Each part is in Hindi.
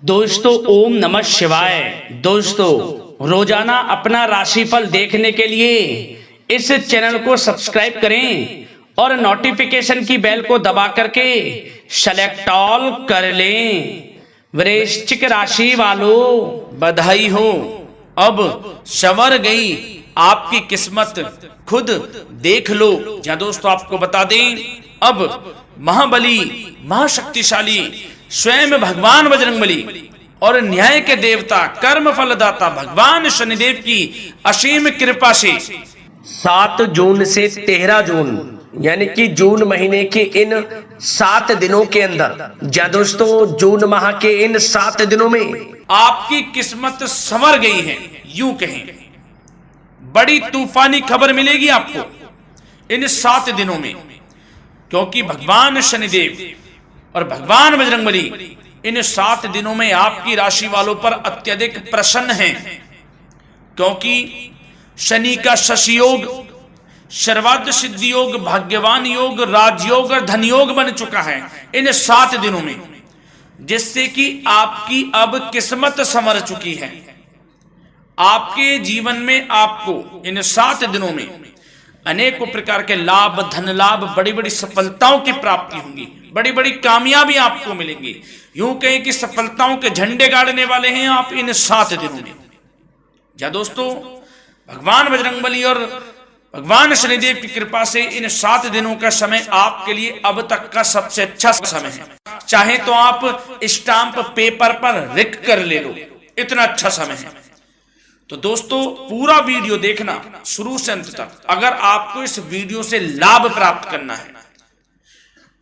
दोस्तों ओम नमः शिवाय। दोस्तों रोजाना अपना राशिफल देखने के लिए इस चैनल को सब्सक्राइब करें और नोटिफिकेशन की बेल को दबा करके सेलेक्ट ऑल कर लें। वृश्चिक राशि वालों बधाई हो, अब संवर गई आपकी किस्मत, खुद देख लो। जहां दोस्तों आपको बता दें, अब महाबली महाशक्तिशाली स्वयं भगवान बजरंगबली और न्याय के देवता कर्म फलदाता भगवान शनिदेव की असीम कृपा से 7 जून से 13 जून यानी कि जून महीने के इन 7 दिनों के अंदर, या दोस्तों जून माह के इन 7 दिनों में आपकी किस्मत संवर गई है। यूं कहें, बड़ी तूफानी खबर मिलेगी आपको इन 7 दिनों में, क्योंकि भगवान शनिदेव और भगवान बजरंगबली इन 7 दिनों में आपकी राशि वालों पर अत्यधिक प्रसन्न हैं, क्योंकि शनि का शशि योग, सर्वार्थ सिद्धि योग, भाग्यवान योग, राजयोग और धन योग बन चुका है इन 7 दिनों में, जिससे कि आपकी अब किस्मत संवर चुकी है। आपके जीवन में आपको इन 7 दिनों में अनेकों प्रकार के लाभ, धन लाभ, बड़ी बड़ी सफलताओं की प्राप्ति होंगी, बड़ी बड़ी कामयाबी आपको मिलेंगी। यूं कहें कि सफलताओं के झंडे गाड़ने वाले हैं आप इन 7 दिनों में। या दोस्तों भगवान बजरंगबली और भगवान शनिदेव की कृपा से इन 7 दिनों का समय आपके लिए अब तक का सबसे अच्छा समय है। चाहे तो आप स्टाम्प पेपर पर लिख कर ले लो, इतना अच्छा समय है। तो दोस्तों पूरा वीडियो देखना शुरू से अंत तक, अगर आपको इस वीडियो से लाभ प्राप्त करना है,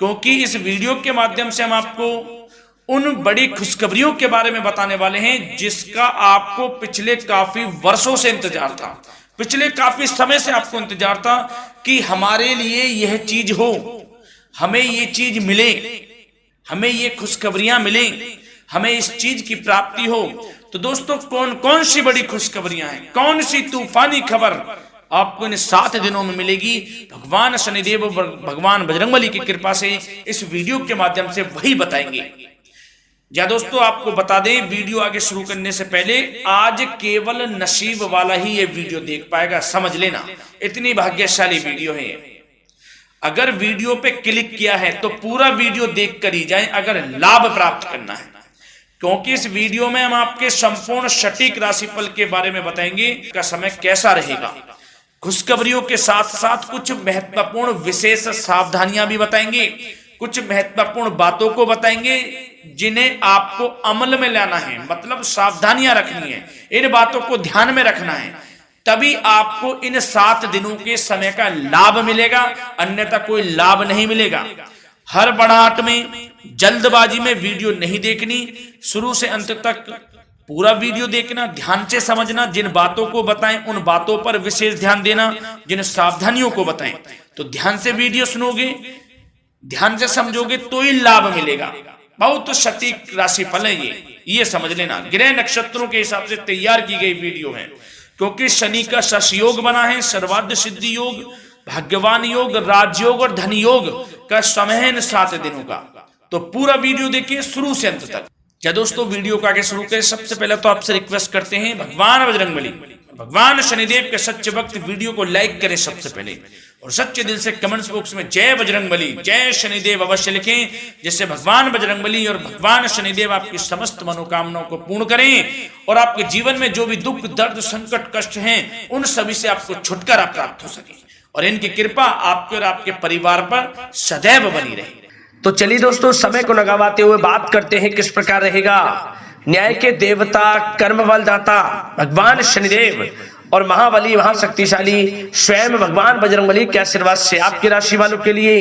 क्योंकि इस वीडियो के माध्यम से हम आपको उन बड़ी खुशखबरियों के बारे में बताने वाले हैं जिसका आपको पिछले काफी वर्षों से इंतजार था, पिछले काफी समय से आपको इंतजार था कि हमारे लिए यह चीज हो, हमें ये चीज मिले, हमें ये खुशखबरियां मिले, हमें इस चीज की प्राप्ति हो। तो दोस्तों कौन कौन सी बड़ी खुशखबरियां हैं, कौन सी तूफानी खबर आपको इन 7 दिनों में मिलेगी, भगवान शनिदेव और भगवान बजरंगबली की कृपा से इस वीडियो के माध्यम से वही बताएंगे। या दोस्तों आपको बता दें, वीडियो आगे शुरू करने से पहले आज केवल नसीब वाला ही ये वीडियो देख पाएगा, समझ लेना, इतनी भाग्यशाली वीडियो है। अगर वीडियो पे क्लिक किया है तो पूरा वीडियो देख कर ही जाए अगर लाभ प्राप्त करना है, क्योंकि इस वीडियो में हम आपके संपूर्ण सटीक राशिफल के बारे में बताएंगे का समय कैसा रहेगा। खुशखबरियों के साथ साथ कुछ महत्वपूर्ण विशेष सावधानियां भी बताएंगे, कुछ महत्वपूर्ण बातों को बताएंगे जिन्हें आपको अमल में लाना है, मतलब सावधानियां रखनी है, इन बातों को ध्यान में रखना है, तभी आपको इन 7 दिनों के समय का लाभ मिलेगा, अन्यथा कोई लाभ नहीं मिलेगा। हड़बड़ाहट में, जल्दबाजी में वीडियो नहीं देखनी, शुरू से अंत तक पूरा वीडियो देखना, ध्यान से समझना, जिन बातों को बताएं उन बातों पर विशेष ध्यान देना, जिन सावधानियों को बताएं तो ध्यान से वीडियो सुनोगे, ध्यान से समझोगे तो ही लाभ मिलेगा। बहुत सटीक राशिफल है ये समझ लेना, ग्रह नक्षत्रों के हिसाब से तैयार की गई वीडियो है, क्योंकि शनि का शश योग बना है, सर्वार्थ सिद्धि योग, भाग्यवान योग, राजयोग और धन योग का समय है इन 7 दिनों का। तो पूरा वीडियो देखिए शुरू से अंत तक। क्या दोस्तों वीडियो को आगे शुरू करें, सबसे पहले तो आपसे रिक्वेस्ट करते हैं, भगवान बजरंगबली, भगवान शनिदेव के सच्चे भक्त वीडियो को लाइक करें सबसे पहले, और सच्चे दिल से कमेंट्स बॉक्स में जय बजरंगबली, जय शनिदेव अवश्य लिखें, जिससे भगवान बजरंगबली और भगवान शनिदेव आपकी समस्त मनोकामनाओं को पूर्ण करें और आपके जीवन में जो भी दुख, दर्द, संकट, कष्ट हैं उन सभी से आपको छुटकारा प्राप्त हो सके और इनकी कृपा आपके और आपके परिवार पर सदैव बनी रहे। तो चलिए दोस्तों समय को न गवाते हुए बात करते हैं किस प्रकार रहेगा न्याय के देवता, कर्म बलदाता भगवान शनिदेव और महाबली महाशक्तिशाली स्वयं भगवान बजरंगबली के आशीर्वाद से आपकी राशि वालों के लिए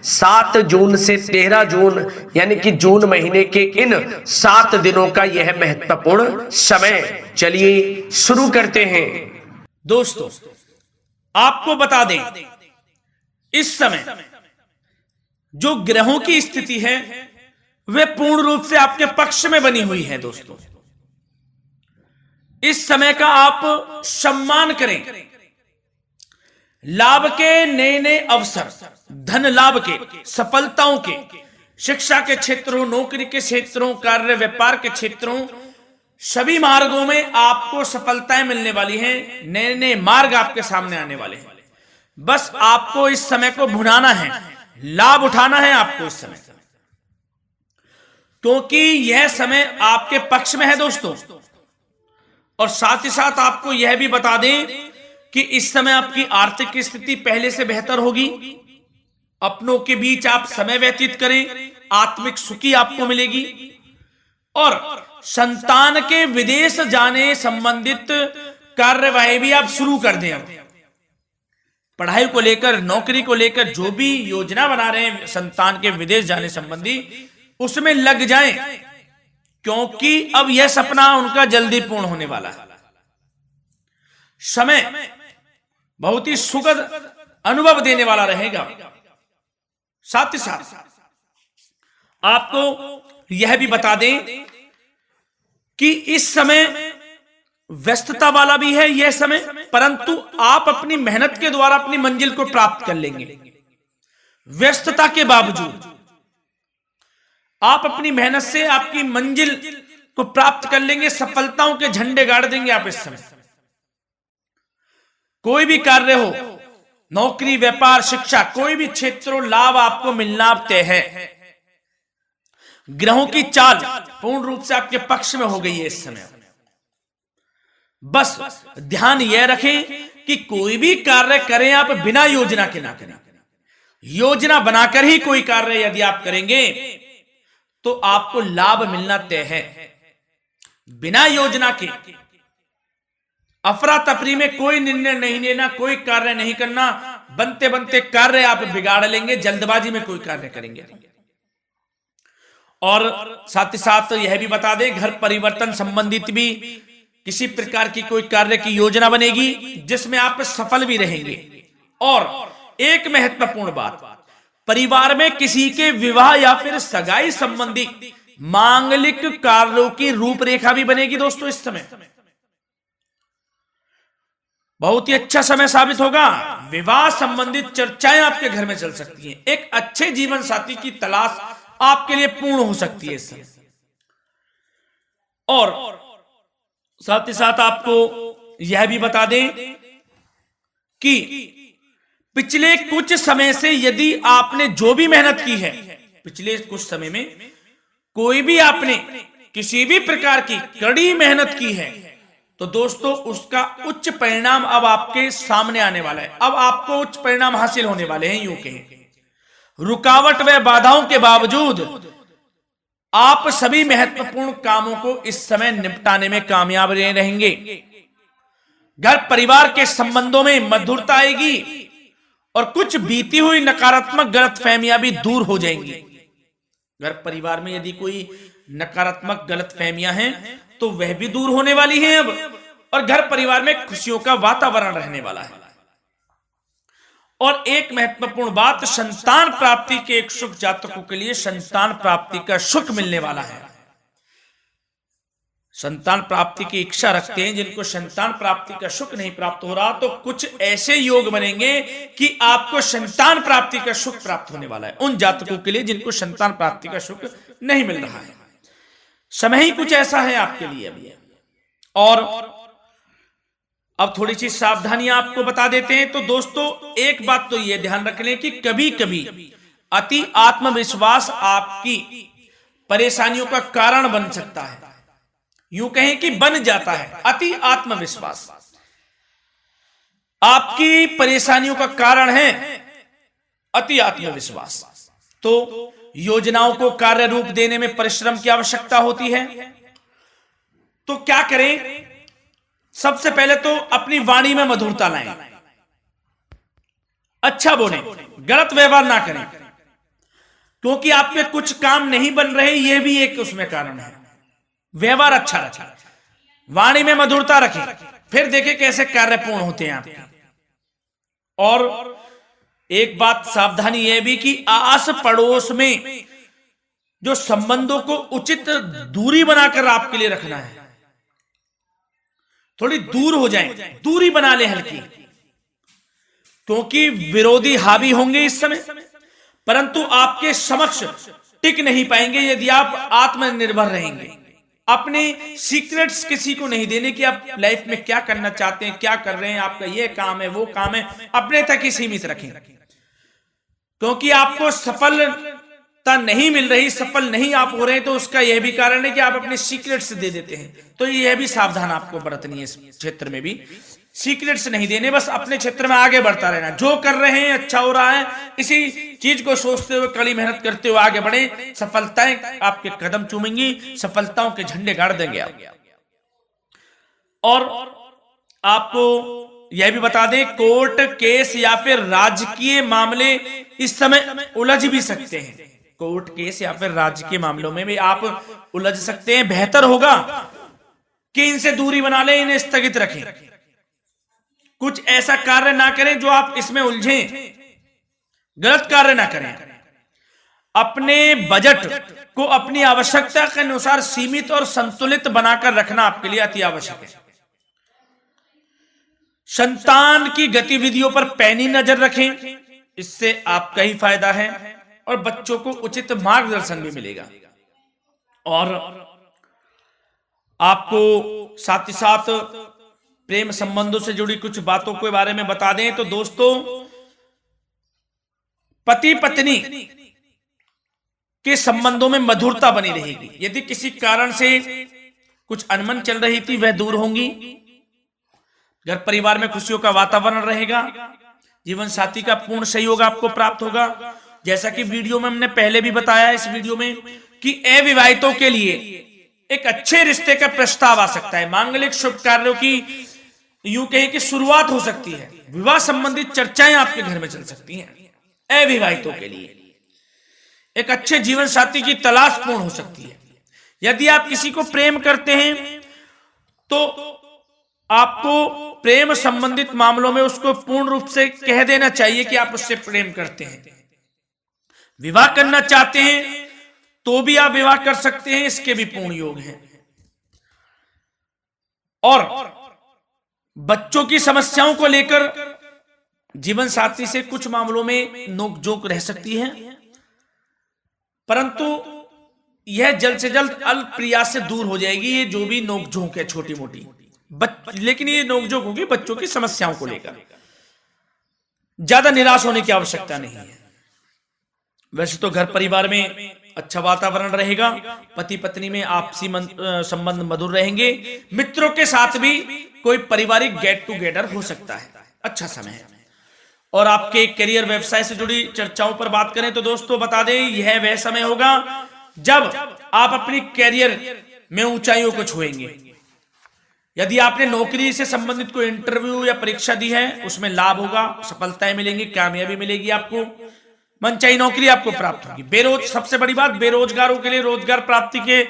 7 जून से 13 जून यानी कि जून महीने के इन 7 दिनों का यह महत्वपूर्ण समय। चलिए शुरू करते हैं। दोस्तों आपको बता दें, इस समय जो ग्रहों की स्थिति है वे पूर्ण रूप से आपके पक्ष में बनी हुई है। दोस्तों इस समय का आप सम्मान करें, लाभ के नए नए अवसर, धन लाभ के, सफलताओं के शिक्षा के क्षेत्रों, नौकरी के क्षेत्रों, कार्य व्यापार के क्षेत्रों, सभी मार्गों में आपको सफलताएं मिलने वाली हैं। नए नए मार्ग आपके सामने आने वाले हैं। बस आपको इस समय को भुनाना है, लाभ उठाना है आपको इस समय, क्योंकि यह समय आपके पक्ष में है दोस्तों। और साथ ही साथ आपको यह भी बता दें कि इस समय आपकी आर्थिक स्थिति पहले से बेहतर होगी। अपनों के बीच आप समय व्यतीत करें, आत्मिक सुखी आपको मिलेगी। और संतान के विदेश जाने संबंधित कार्यवाही भी आप शुरू कर दें। पढ़ाई को लेकर, नौकरी को लेकर जो भी योजना बना रहे हैं संतान के विदेश जाने संबंधी, उसमें लग जाएं, क्योंकि अब यह सपना उनका जल्दी पूर्ण होने वाला है। समय बहुत ही सुखद अनुभव देने वाला रहेगा। साथ ही साथ आपको यह भी बता दें कि इस समय व्यस्तता वाला भी है यह समय, परंतु आप अपनी मेहनत के द्वारा अपनी मंजिल को प्राप्त कर लेंगे। व्यस्तता के बावजूद आप अपनी मेहनत से आपकी मंजिल को प्राप्त कर लेंगे। सफलताओं के झंडे गाड़ देंगे आप इस समय। कोई भी कार्य हो, नौकरी, व्यापार, शिक्षा, कोई भी क्षेत्रों, लाभ आपको मिलना तय है। ग्रहों की चाल पूर्ण रूप से आपके पक्ष में हो गई है इस समय। बस ध्यान यह रखें कि कोई भी कार्य करें आप बिना योजना के ना करें। योजना बनाकर ही कोई कार्य यदि आप करेंगे तो आपको लाभ मिलना तय है। बिना योजना के अफरा तफरी में कोई निर्णय नहीं लेना, कोई कार्य नहीं करना। बनते बनते कार्य आप बिगाड़ लेंगे, जल्दबाजी में कोई कार्य करेंगे। और साथ ही साथ यह भी बता दें, घर परिवर्तन संबंधित भी किसी प्रकार की कोई कार्य की योजना बनेगी जिसमें आप सफल भी रहेंगे। और एक महत्वपूर्ण बात, परिवार में किसी के विवाह या फिर सगाई संबंधी मांगलिक कार्यों की रूपरेखा भी बनेगी दोस्तों इस समय। बहुत ही अच्छा समय साबित होगा। विवाह संबंधित चर्चाएं आपके घर में चल सकती हैं। एक अच्छे जीवन साथी की तलाश आपके लिए पूर्ण हो सकती है इस समय। और साथ ही साथ आपको यह भी बता दें कि पिछले कुछ समय से यदि आपने जो भी मेहनत की है, पिछले कुछ समय में कोई भी आपने किसी भी प्रकार की कड़ी मेहनत की है, तो दोस्तों उसका उच्च परिणाम अब आपके सामने आने वाला है। अब आपको उच्च परिणाम हासिल होने वाले हैं। यूं कहें, रुकावट व बाधाओं के बावजूद आप सभी महत्वपूर्ण कामों को इस समय निपटाने में कामयाब रहेंगे। घर परिवार के संबंधों में मधुरता आएगी और कुछ बीती हुई नकारात्मक गलतफहमियां भी दूर हो जाएंगी। घर परिवार में यदि कोई नकारात्मक गलतफहमियां हैं तो वह भी दूर होने वाली हैं अब, और घर परिवार में खुशियों का वातावरण रहने वाला है। और एक महत्वपूर्ण बात, संतान प्राप्ति के इच्छुक जातकों के लिए संतान प्राप्ति का सुख मिलने वाला है। संतान प्राप्ति की इच्छा रखते हैं जिनको संतान प्राप्ति का सुख नहीं प्राप्त हो रहा, तो कुछ ऐसे योग बनेंगे कि आपको संतान प्राप्ति का सुख प्राप्त होने वाला है। उन जातकों के लिए जिनको संतान प्राप्ति का सुख नहीं मिल रहा है, समय ही कुछ ऐसा है आपके लिए अभी। और अब थोड़ी सी सावधानियां आपको बता देते हैं। तो दोस्तों एक बात तो यह ध्यान रख लें कि कभी कभी अति आत्मविश्वास आपकी परेशानियों का कारण बन सकता है। यूं कहें कि बन जाता है। अति आत्मविश्वास आपकी परेशानियों का कारण है। अति आत्मविश्वास तो योजनाओं को कार्य रूप देने में परिश्रम की आवश्यकता होती है। तो क्या करें? सबसे पहले तो अपनी वाणी में मधुरता लाएं, अच्छा बोलें, गलत व्यवहार ना करें, क्योंकि आपके कुछ काम नहीं बन रहे, यह भी एक उसमें कारण है। व्यवहार अच्छा रखें, वाणी में मधुरता रखें, फिर देखें कैसे कार्य पूर्ण होते हैं आपके। और एक बात सावधानी यह भी कि आस पड़ोस में जो संबंधों को उचित दूरी बनाकर आपके लिए रखना है। थोड़ी दूर हो जाएं, दूरी बना ले हल्की, क्योंकि विरोधी हावी होंगे इस समय, परंतु आपके समक्ष टिक नहीं पाएंगे यदि आप आत्मनिर्भर रहेंगे। अपने सीक्रेट्स किसी को नहीं देने कि आप लाइफ में क्या करना चाहते हैं, क्या कर रहे हैं, आपका ये काम है, वो काम है, अपने तक ही सीमित रखें। क्योंकि आपको सफलता नहीं मिल रही, सफल नहीं आप हो रहे, तो उसका यह भी कारण है कि आप अपने सीक्रेट्स दे देते हैं। तो यह भी सावधान आपको बरतनी है इस क्षेत्र में भी। सीक्रेट्स नहीं देने, बस अपने क्षेत्र में आगे बढ़ता रहना। जो कर रहे हैं अच्छा हो रहा है, इसी चीज को सोचते हुए कड़ी मेहनत करते हुए आगे बढ़े। सफलताएं आपके कदम चूमेंगी, सफलताओं के झंडे गाड़ देंगे आप। और आपको यह भी बता दें, कोर्ट केस या फिर राजकीय मामले इस समय उलझ भी सकते हैं। कोर्ट केस या फिर राजकीय मामलों में भी आप उलझ सकते हैं। बेहतर होगा कि इनसे दूरी बना लें, इन्हें स्थगित रखें। कुछ ऐसा कार्य ना करें जो आप इसमें उलझें, गलत कार्य ना करें। अपने बजट को अपनी आवश्यकता के अनुसार सीमित और संतुलित बनाकर रखना आपके लिए अति आवश्यक है। संतान की गतिविधियों पर पैनी नजर रखें, इससे आपका ही फायदा है और बच्चों को उचित मार्गदर्शन भी मिलेगा। और आपको साथ ही साथ प्रेम संबंधों से जुड़ी कुछ बातों के बारे में बता दें तो दोस्तों, पति पत्नी के संबंधों में मधुरता बनी रहेगी। यदि किसी कारण से कुछ अनबन चल रही थी, वह दूर होंगी। घर परिवार में खुशियों का वातावरण रहेगा। जीवन साथी का पूर्ण सहयोग आपको प्राप्त होगा। जैसा कि वीडियो में हमने पहले भी बताया इस वीडियो में कि अविवाहितों के लिए एक अच्छे रिश्ते का प्रस्ताव आ सकता है। मांगलिक शुभ कार्यों की यूं कहें कि शुरुआत हो सकती है। विवाह संबंधित चर्चाएं आपके घर में चल सकती हैं। अविवाहितों के लिए एक अच्छे जीवन साथी की तलाश पूर्ण हो सकती है। यदि आप किसी को प्रेम करते हैं तो आपको प्रेम संबंधित मामलों में उसको पूर्ण रूप से कह देना चाहिए कि आप उससे प्रेम करते हैं। विवाह करना चाहते हैं तो भी आप विवाह कर सकते हैं, इसके भी पूर्ण योग हैं। और बच्चों की समस्याओं को लेकर जीवन साथी से कुछ मामलों में नोकझोंक रह सकती है, परंतु यह जल्द से जल्द अल्प प्रयास से दूर हो जाएगी। ये जो भी नोकझोंक है छोटी मोटी, लेकिन ये नोकझोंक होगी बच्चों की समस्याओं को लेकर। ज्यादा निराश होने की आवश्यकता नहीं है। वैसे तो घर परिवार में अच्छा वातावरण रहेगा। पति पत्नी में आपसी संबंध मधुर रहेंगे। मित्रों के साथ भी कोई पारिवारिक गेट टुगेदर हो सकता है। अच्छा समय है। और आपके करियर व्यवसाय से जुड़ी चर्चाओं पर बात करें तो दोस्तों बता दें, यह वह समय होगा जब आप अपनी करियर में ऊंचाइयों को छुएंगे। यदि आपने नौकरी से संबंधित कोई इंटरव्यू या परीक्षा दी है, उसमें लाभ होगा, सफलताएं मिलेंगी, कामयाबी मिलेगी आपको, मनचाही नौकरी आपको प्राप्त होगी। सबसे बड़ी बात, बेरोजगारों के लिए रोजगार प्राप्ति के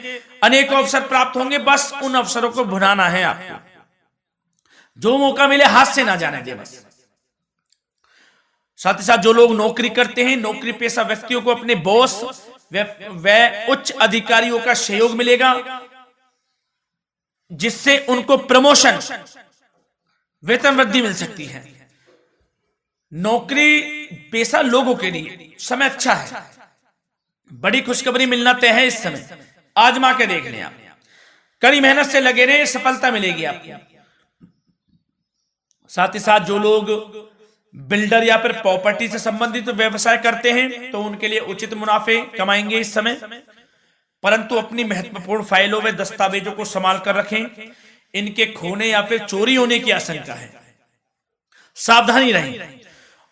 अनेक अवसर प्राप्त होंगे। बस उन अवसरों को भुनाना है आपको। जो मौका मिले हाथ से ना जाने दे बस। साथ ही साथ जो लोग नौकरी करते हैं, नौकरी पेशा व्यक्तियों को अपने बॉस व उच्च अधिकारियों का सहयोग मिलेगा, जिससे उनको प्रमोशन, वेतन वृद्धि मिल सकती है। नौकरी पेशा लोगों के लिए समय अच्छा है। बड़ी खुशखबरी मिलना तय है इस समय। आजमा के देख लें आप। कड़ी मेहनत से लगे रहे, सफलता मिलेगी आपको। साथ ही साथ जो लोग बिल्डर या फिर प्रॉपर्टी से संबंधित व्यवसाय करते हैं तो उनके लिए उचित मुनाफे कमाएंगे इस समय। परंतु अपनी महत्वपूर्ण फाइलों व दस्तावेजों को संभाल कर रखें। इनके खोने या फिर चोरी होने की आशंका है। सावधानी रहें।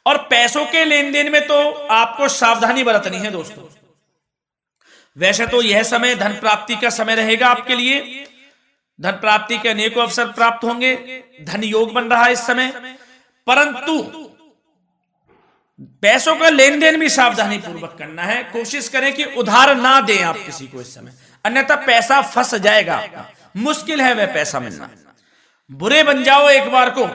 और पैसों के लेन देन में तो आपको सावधानी बरतनी है दोस्तों। वैसे तो यह समय धन प्राप्ति का समय रहेगा आपके लिए। धन प्राप्ति के अनेकों अवसर प्राप्त होंगे। धन योग बन रहा है इस समय। परंतु पैसों का लेन देन भी सावधानी पूर्वक करना है। कोशिश करें कि उधार ना दें आप किसी को इस समय, अन्यथा पैसा फंस जाएगा आपका। मुश्किल है वह पैसा मिलना। बुरे बन जाओ एक बार को,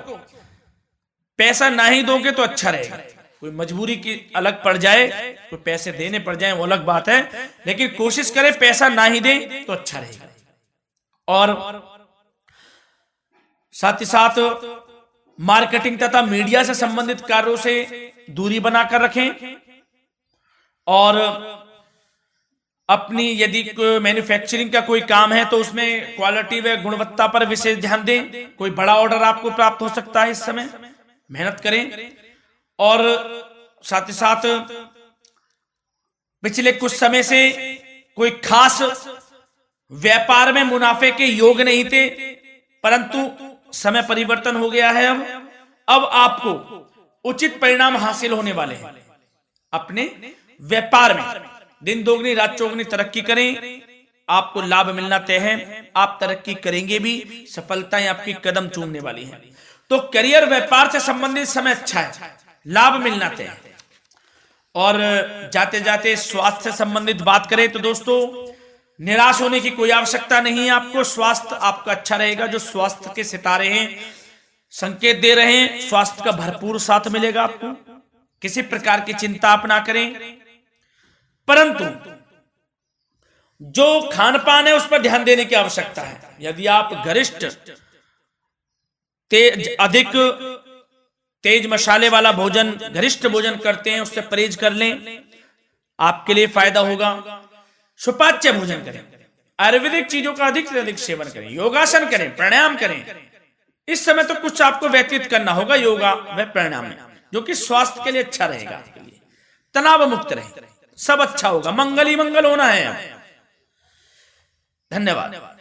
पैसा ना ही दोगे तो अच्छा रहेगा। कोई मजबूरी की अलग पड़ जाए, कोई पैसे देने पड़ जाए वो अलग बात है, लेकिन कोशिश करें पैसा ना ही दें तो अच्छा रहेगा। और साथ ही साथ मार्केटिंग तथा मीडिया से संबंधित कार्यों से दूरी बनाकर रखें। और अपनी यदि मैन्युफैक्चरिंग का कोई काम है तो उसमें क्वालिटी व गुणवत्ता पर विशेष ध्यान दें। कोई बड़ा ऑर्डर आपको प्राप्त हो सकता है इस समय, मेहनत करें। और साथ ही साथ पिछले कुछ समय से कोई खास व्यापार में मुनाफे के योग नहीं थे, परंतु समय परिवर्तन हो गया है। अब आपको उचित परिणाम हासिल होने वाले हैं। अपने व्यापार में दिन दोगुनी रात चौगुनी तरक्की करें, आपको लाभ मिलना तय है। आप तरक्की करेंगे भी, सफलताएं आपकी कदम चूमने वाली हैं। तो करियर व्यापार से संबंधित समय अच्छा है, लाभ मिलना तय है। और जाते जाते स्वास्थ्य से संबंधित बात करें तो दोस्तों, निराश होने की कोई आवश्यकता नहीं है आपको। स्वास्थ्य आपका अच्छा रहेगा। जो स्वास्थ्य के सितारे हैं संकेत दे रहे हैं, स्वास्थ्य का भरपूर साथ मिलेगा आपको। किसी प्रकार की चिंता आप ना करें, परंतु जो खान पान है उस पर ध्यान देने की आवश्यकता है। यदि आप गरिष्ठ अधिक तेज मसाले वाला भोजन, गरिष्ठ भोजन करते हैं, उससे परहेज कर लें, आपके लिए फायदा होगा। सुपाच्य भोजन करें, आयुर्वेदिक चीजों का अधिक से अधिक सेवन करें, योगासन करें, प्राणायाम करें। इस समय तो कुछ आपको व्यतीत करना होगा योगा व प्राणायाम में, जो कि स्वास्थ्य के लिए अच्छा रहेगा, आपके लिए तनाव मुक्त रहे, सब अच्छा होगा। मंगल ही मंगल होना है। धन्यवाद।